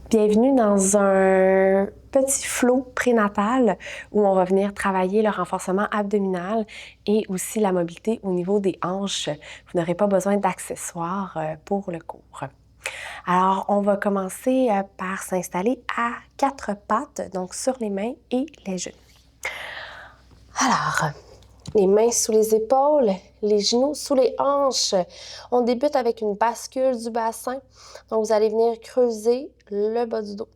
Bienvenue dans un petit flow prénatal où on va venir travailler le renforcement abdominal et aussi la mobilité au niveau des hanches. Vous n'aurez pas besoin d'accessoires pour le cours. Alors, on va commencer par s'installer à quatre pattes, donc sur les mains et les genoux. Alors, les mains sous les épaules, les genoux sous les hanches. On débute avec une bascule du bassin. Donc, vous allez venir creuser le bas du dos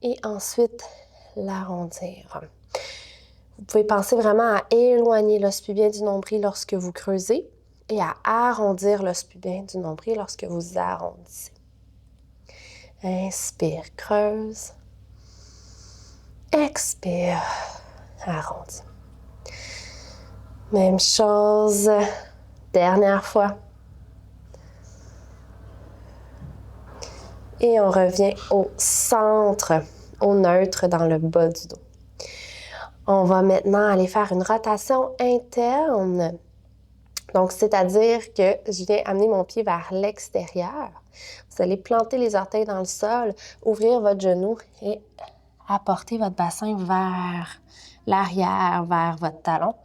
et ensuite l'arrondir. Vous pouvez penser vraiment à éloigner l'os pubien du nombril lorsque vous creusez et à arrondir l'os pubien du nombril lorsque vous arrondissez. Inspire, creuse. Expire, arrondis. Même chose, dernière fois. Et on revient au centre, au neutre dans le bas du dos. On va maintenant aller faire une rotation interne. Donc, c'est-à-dire que je viens amener mon pied vers l'extérieur. Vous allez planter les orteils dans le sol, ouvrir votre genou et apporter votre bassin vers l'arrière, vers votre talon.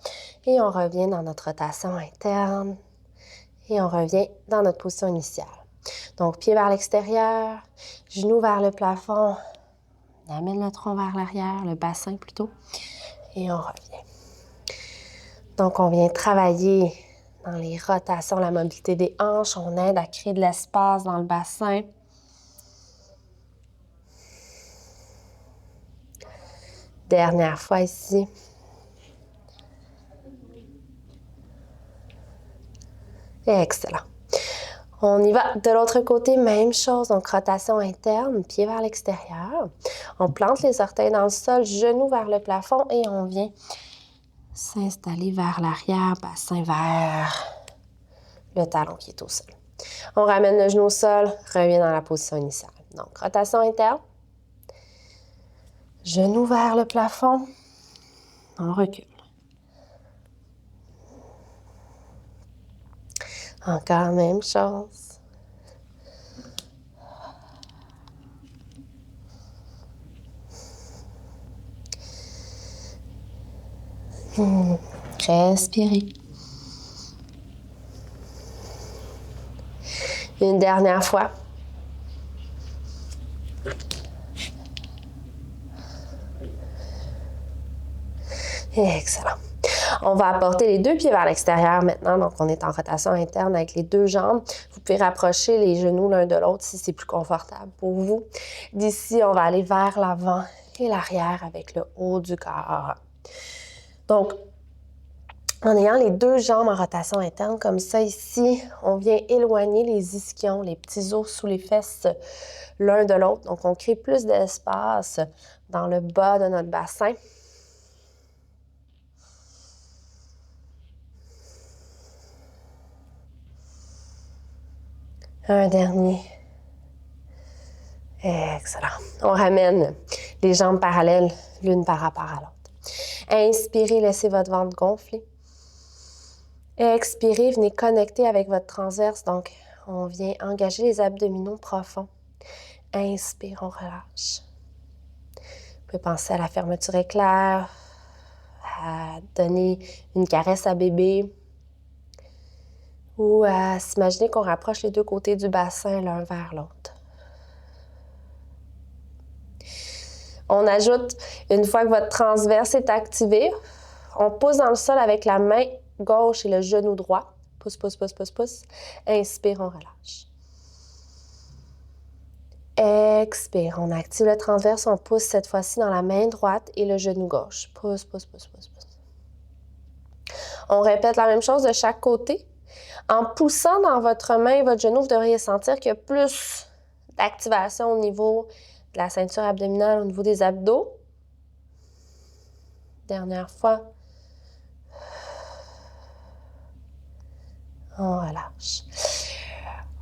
Et on revient dans notre rotation interne. Et on revient dans notre position initiale. Donc, pied vers l'extérieur, genou vers le plafond. On amène le tronc vers l'arrière, le bassin plutôt. Et on revient. Donc, on vient travailler dans les rotations, la mobilité des hanches. On aide à créer de l'espace dans le bassin. Dernière fois ici. Excellent. On y va de l'autre côté, même chose. Donc, rotation interne, pied vers l'extérieur. On plante les orteils dans le sol, genoux vers le plafond et on vient s'installer vers l'arrière, bassin vers le talon qui est au sol. On ramène le genou au sol, revient dans la position initiale. Donc, rotation interne. Genou vers le plafond. On recule. Encore même chose. Respirez. Une dernière fois. Excellent. On va apporter les deux pieds vers l'extérieur maintenant. Donc, on est en rotation interne avec les deux jambes. Vous pouvez rapprocher les genoux l'un de l'autre si c'est plus confortable pour vous. D'ici, on va aller vers l'avant et l'arrière avec le haut du corps. Donc, en ayant les deux jambes en rotation interne, comme ça ici, on vient éloigner les ischions, les petits os sous les fesses l'un de l'autre. Donc, on crée plus d'espace dans le bas de notre bassin. Un dernier. Excellent. On ramène les jambes parallèles l'une par rapport à l'autre. Inspirez, laissez votre ventre gonfler. Expirez, venez connecter avec votre transverse. Donc, on vient engager les abdominaux profonds. Inspire, on relâche. Vous pouvez penser à la fermeture éclair, à donner une caresse à bébé ou à s'imaginer qu'on rapproche les deux côtés du bassin l'un vers l'autre. On ajoute, une fois que votre transverse est activé, on pousse dans le sol avec la main gauche et le genou droit. Pousse, pousse, pousse, pousse, pousse. Inspire, on relâche. Expire, on active le transverse, on pousse cette fois-ci dans la main droite et le genou gauche. Pousse, pousse, pousse, pousse, pousse. On répète la même chose de chaque côté. En poussant dans votre main et votre genou, vous devriez sentir qu'il y a plus d'activation au niveau de la ceinture abdominale, au niveau des abdos. Dernière fois. On relâche.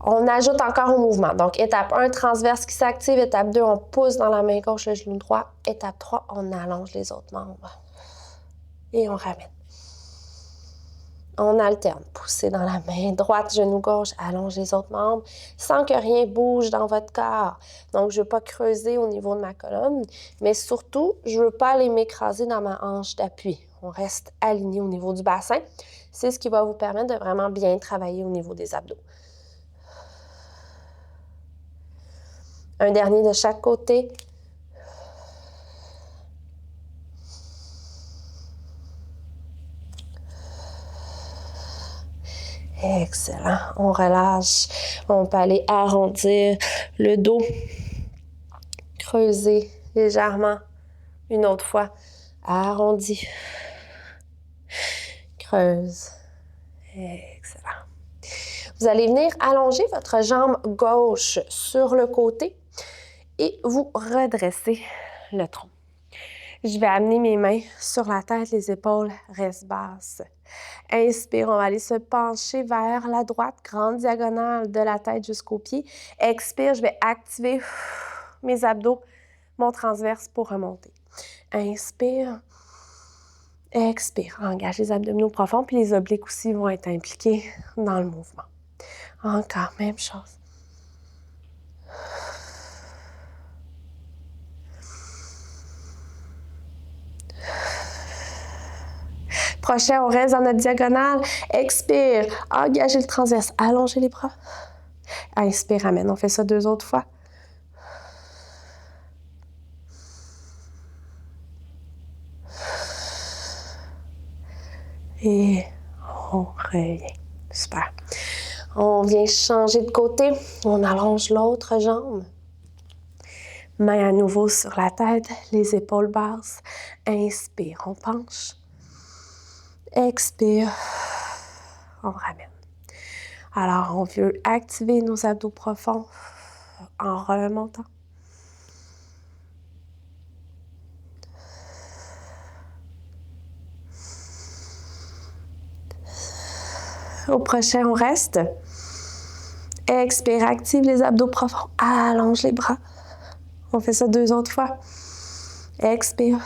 On ajoute encore au mouvement. Donc, étape 1, transverse qui s'active. Étape 2, on pousse dans la main gauche le genou droit. Étape 3, on allonge les autres membres. Et on ramène. on alterne. Poussez dans la main droite, genou gauche, allonge les autres membres sans que rien bouge dans votre corps. Donc, je ne veux pas creuser au niveau de ma colonne, mais surtout, je ne veux pas aller m'écraser dans ma hanche d'appui. On reste aligné au niveau du bassin. C'est ce qui va vous permettre de vraiment bien travailler au niveau des abdos. Un dernier de chaque côté. Excellent. On relâche. On peut aller arrondir le dos. Creuser légèrement. Une autre fois. Arrondi. Creuse. Excellent. Vous allez venir allonger votre jambe gauche sur le côté et vous redresser le tronc. Je vais amener mes mains sur la tête, les épaules restent basses. Inspire, on va aller se pencher vers la droite, grande diagonale de la tête jusqu'aux pieds. Expire, je vais activer mes abdos, mon transverse pour remonter. Inspire. Expire, engage les abdominaux profonds, puis les obliques aussi vont être impliqués dans le mouvement. Encore, même chose. Prochain, on reste dans notre diagonale. Expire, engagez le transverse, allongez les bras. Inspire, ramène, on fait ça 2 autres fois. Et on revient. Super. On vient changer de côté. On allonge l'autre jambe. Main à nouveau sur la tête, les épaules basses. Inspire, on penche. Expire, on ramène. Alors, on veut activer nos abdos profonds en remontant. Au prochain, on reste. Expire, active les abdos profonds. Allonge les bras. On fait ça 2 autres fois. Expire.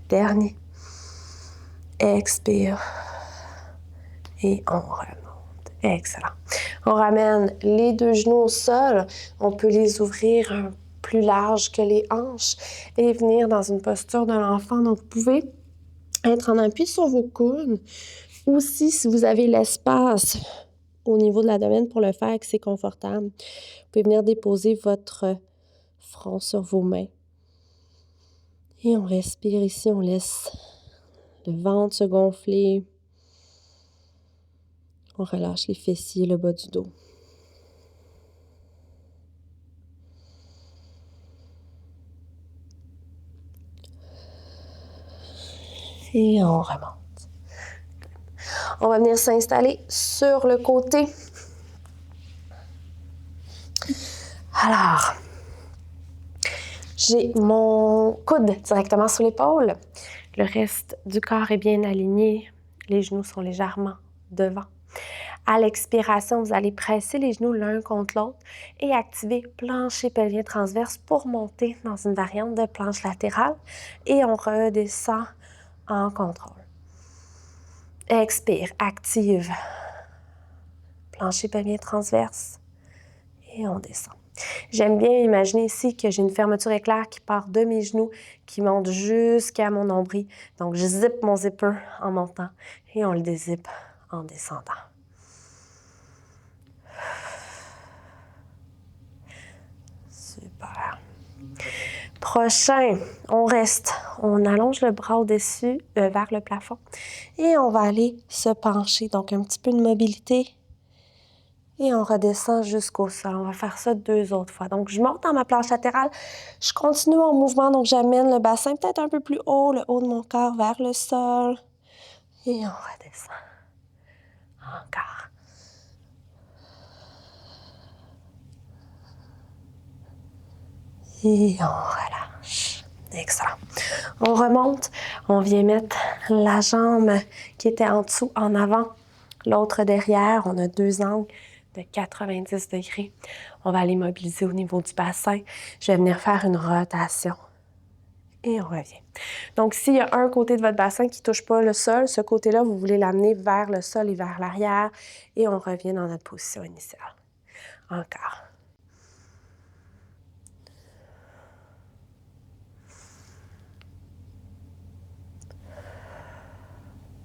Dernier. Expire. Et on remonte. Excellent. On ramène les 2 genoux au sol. On peut les ouvrir un plus large que les hanches et venir dans une posture de l'enfant. Donc, vous pouvez être en appui sur vos coudes. Aussi, si vous avez l'espace au niveau de l'abdomen pour le faire, que c'est confortable, vous pouvez venir déposer votre front sur vos mains. Et on respire ici, on laisse le ventre se gonfler. On relâche les fessiers, le bas du dos. Et on remonte. On va venir s'installer sur le côté. Alors, j'ai mon coude directement sous l'épaule. Le reste du corps est bien aligné. Les genoux sont légèrement devant. À l'expiration, vous allez presser les genoux l'un contre l'autre et activer plancher pelvien transverse pour monter dans une variante de planche latérale. Et on redescend en contrôle. Expire, active. Plancher pelvien transverse. Et on descend. J'aime bien imaginer ici que j'ai une fermeture éclair qui part de mes genoux, qui monte jusqu'à mon nombril. Donc, je zippe mon zipper en montant et on le dézippe en descendant. Super. Prochain, on reste. On allonge le bras au-dessus, vers le plafond. Et on va aller se pencher. Donc, un petit peu de mobilité. Et on redescend jusqu'au sol. On va faire ça 2 autres fois. Donc, je monte dans ma planche latérale. Je continue mon mouvement. Donc, j'amène le bassin peut-être un peu plus haut, le haut de mon corps vers le sol. Et on redescend. Encore. Et on relâche. Excellent. On remonte. On vient mettre la jambe qui était en dessous en avant, l'autre derrière. On a 2 angles de 90 degrés. On va aller mobiliser au niveau du bassin. Je vais venir faire une rotation Et on revient. Donc, s'il y a un côté de votre bassin qui ne touche pas le sol, ce côté-là, vous voulez l'amener vers le sol et vers l'arrière. Et on revient dans notre position initiale. Encore.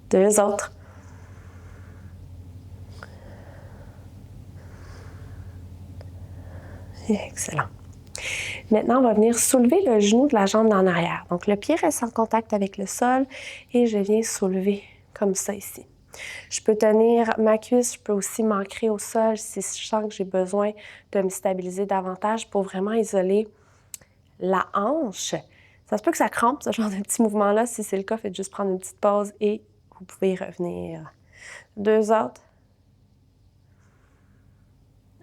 Deux autres. Excellent. Maintenant, on va venir soulever le genou de la jambe en arrière. Donc, le pied reste en contact avec le sol et je viens soulever comme ça ici. Je peux tenir ma cuisse, je peux aussi m'ancrer au sol si je sens que j'ai besoin de me stabiliser davantage pour vraiment isoler la hanche. Ça se peut que ça crampe, ce genre de petit mouvement-là. Si c'est le cas, faites juste prendre une petite pause et vous pouvez revenir. Deux autres.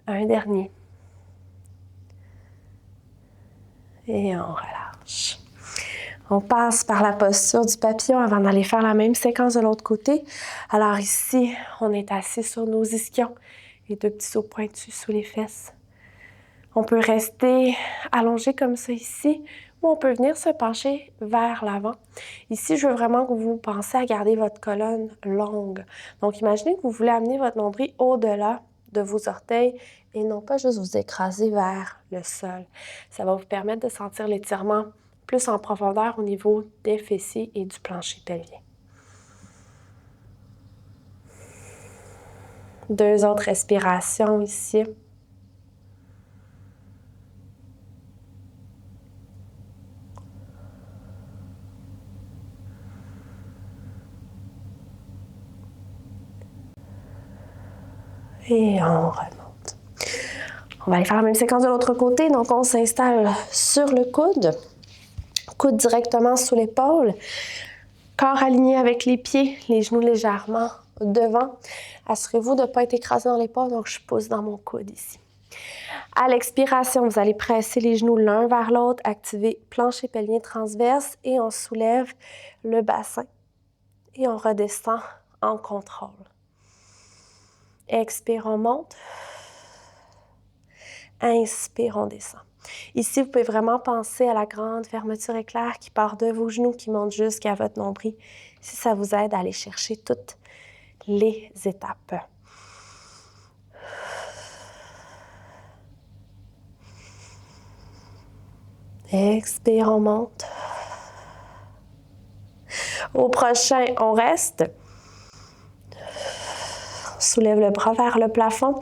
Un dernier. Et on relâche. On passe par la posture du papillon avant d'aller faire la même séquence de l'autre côté. Alors ici, on est assis sur nos ischions et deux petits sauts pointus sous les fesses. On peut rester allongé comme ça ici ou on peut venir se pencher vers l'avant. Ici, je veux vraiment que vous pensiez à garder votre colonne longue. Donc, imaginez que vous voulez amener votre nombril au-delà de vos orteils et non pas juste vous écraser vers le sol. Ça va vous permettre de sentir l'étirement plus en profondeur au niveau des fessiers et du plancher pelvien. Deux autres respirations ici. Et on remonte. On va aller faire la même séquence de l'autre côté. Donc, on s'installe sur le coude. Coude directement sous l'épaule. Corps aligné avec les pieds, les genoux légèrement devant. Assurez-vous de ne pas être écrasé dans l'épaule, donc je pousse dans mon coude ici. À l'expiration, vous allez presser les genoux l'un vers l'autre, activer plancher pelvien transverse et on soulève le bassin. Et on redescend en contrôle. Expire, on monte. Inspire, on descend. Ici, vous pouvez vraiment penser à la grande fermeture éclair qui part de vos genoux, qui monte jusqu'à votre nombril. Si ça vous aide à aller chercher toutes les étapes. Expire, on monte. Au prochain, on reste. On soulève le bras vers le plafond.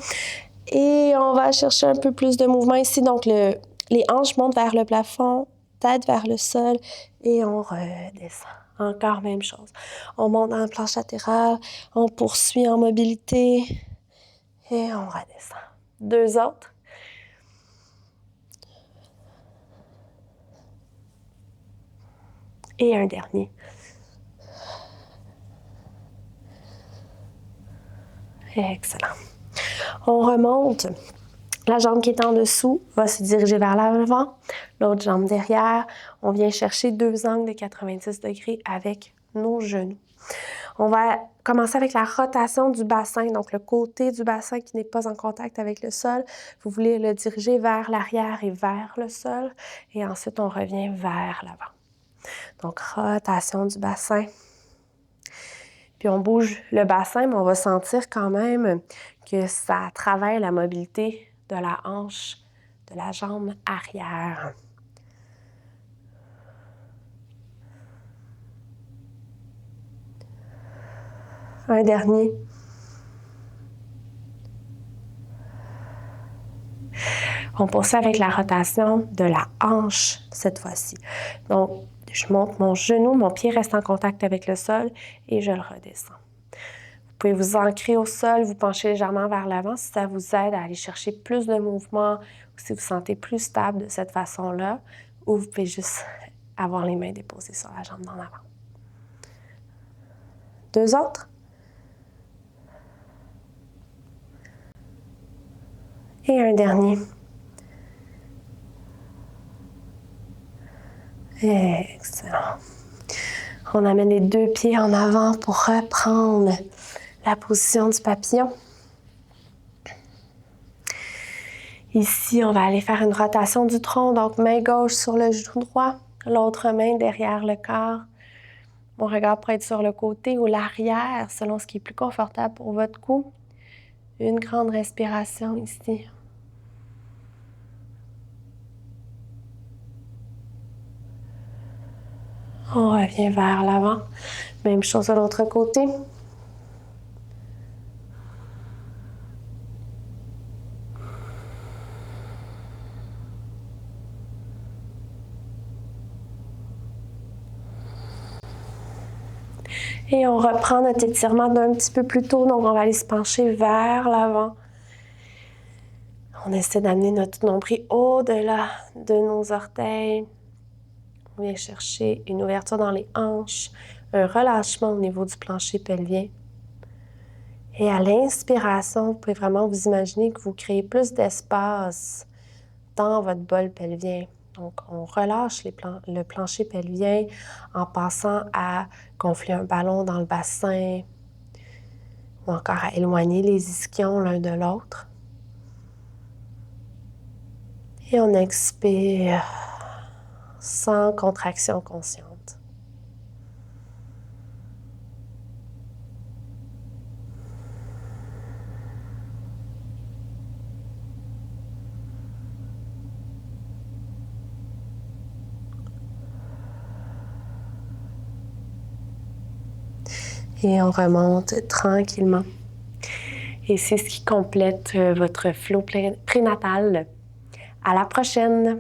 Et on va chercher un peu plus de mouvement ici. Donc, les hanches montent vers le plafond, tête vers le sol et on redescend. Encore même chose. On monte dans la planche latérale, on poursuit en mobilité et on redescend. Deux autres. Et un dernier. Excellent. On remonte. La jambe qui est en dessous va se diriger vers l'avant, l'autre jambe derrière. On vient chercher deux angles de 90 degrés avec nos genoux. On va commencer avec la rotation du bassin, donc le côté du bassin qui n'est pas en contact avec le sol. Vous voulez le diriger vers l'arrière et vers le sol. Et ensuite, on revient vers l'avant. Donc, rotation du bassin. Puis on bouge le bassin, mais on va sentir quand même que ça travaille la mobilité de la hanche, de la jambe arrière. Un dernier. On poursuit avec la rotation de la hanche cette fois-ci. Donc, je monte mon genou, mon pied reste en contact avec le sol et je le redescends. Vous pouvez vous ancrer au sol, vous pencher légèrement vers l'avant si ça vous aide à aller chercher plus de mouvement ou si vous vous sentez plus stable de cette façon-là, ou vous pouvez juste avoir les mains déposées sur la jambe d'en avant. Deux autres. Et un dernier. Excellent. On amène les deux pieds en avant pour reprendre la position du papillon. Ici, on va aller faire une rotation du tronc, donc main gauche sur le genou droit, L'autre main derrière le corps. Mon regard pourrait être sur le côté ou l'arrière, selon ce qui est plus confortable pour votre cou. Une grande respiration ici. On revient vers l'avant. Même chose de l'autre côté. Et on reprend notre étirement d'un petit peu plus tôt. Donc, on va aller se pencher vers l'avant. On essaie d'amener notre nombril au-delà de nos orteils. On vient chercher une ouverture dans les hanches, un relâchement au niveau du plancher pelvien. Et à l'inspiration, vous pouvez vraiment vous imaginer que vous créez plus d'espace dans votre bol pelvien. Donc, on relâche le plancher pelvien en passant à gonfler un ballon dans le bassin ou encore à éloigner les ischions l'un de l'autre. Et on expire sans contraction consciente. Et on remonte tranquillement. Et c'est ce qui complète votre flow prénatal. À la prochaine!